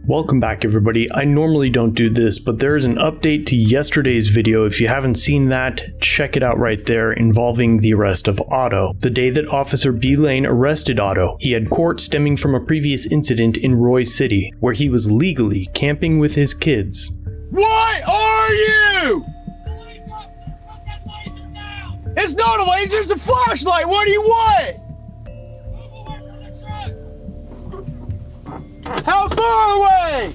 Welcome back everybody. I normally don't do this, but there is an update to yesterday's video. If you haven't seen that, check it out right there, involving the arrest of Otto. The day that Officer B. Lane arrested Otto, he had court stemming from a previous incident in Roy City, where he was legally camping with his kids. What are you? It's not a laser, it's a flashlight! What do you want? How far away?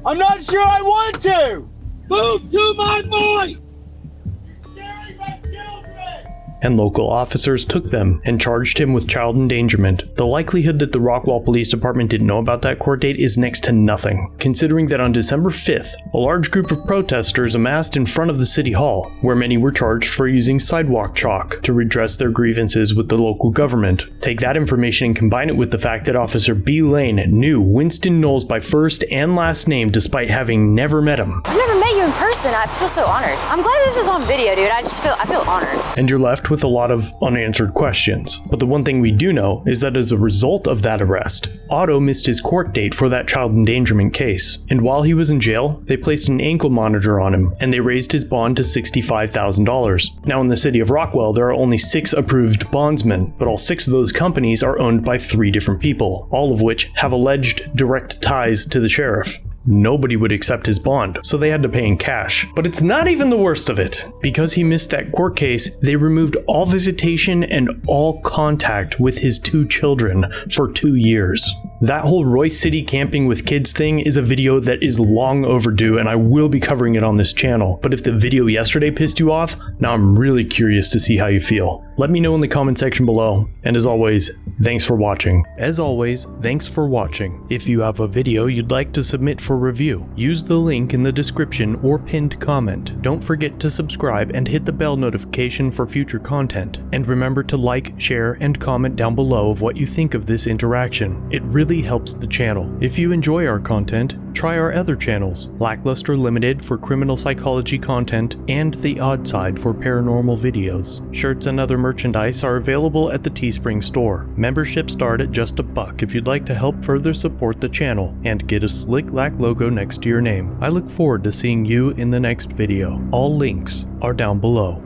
I'm not sure I want to! Move to my voice! You're scaring my children! And local officers took them and charged him with child endangerment. The likelihood that the Rockwall Police Department didn't know about that court date is next to nothing, considering that on December 5th, a large group of protesters amassed in front of the city hall, where many were charged for using sidewalk chalk to redress their grievances with the local government. Take that information and combine it with the fact that Officer B. Lane knew Winston Knowles by first and last name despite having never met him. I've never met you in person. I feel so honored. I'm glad this is on video, dude. I feel honored. And you're left with a lot of unanswered questions. But the one thing we do know is that as a result of that arrest, Otto missed his court date for that child endangerment case. And while he was in jail, they placed an ankle monitor on him, and they raised his bond to $65,000. Now in the city of Rockwell, there are only 6 approved bondsmen, but all 6 of those companies are owned by 3 different people, all of which have alleged direct ties to the sheriff. Nobody would accept his bond, so they had to pay in cash. But it's not even the worst of it. Because he missed that court case, they removed all visitation and all contact with his 2 children for 2 years. That whole Roy City camping with kids thing is a video that is long overdue, and I will be covering it on this channel. But if the video yesterday pissed you off, now I'm really curious to see how you feel. Let me know in the comment section below, and as always, thanks for watching. As always, thanks for watching. If you have a video you'd like to submit for review, use the link in the description or pinned comment. Don't forget to subscribe and hit the bell notification for future content. And remember to like, share, and comment down below of what you think of this interaction. It really helps the channel. If you enjoy our content, try our other channels, LackLuster Limited for criminal psychology content, and The Odd Side for paranormal videos. Shirts and other merchandise are available at the Teespring store. Memberships start at just $1 if you'd like to help further support the channel and get a slick Lack logo next to your name. I look forward to seeing you in the next video. All links are down below.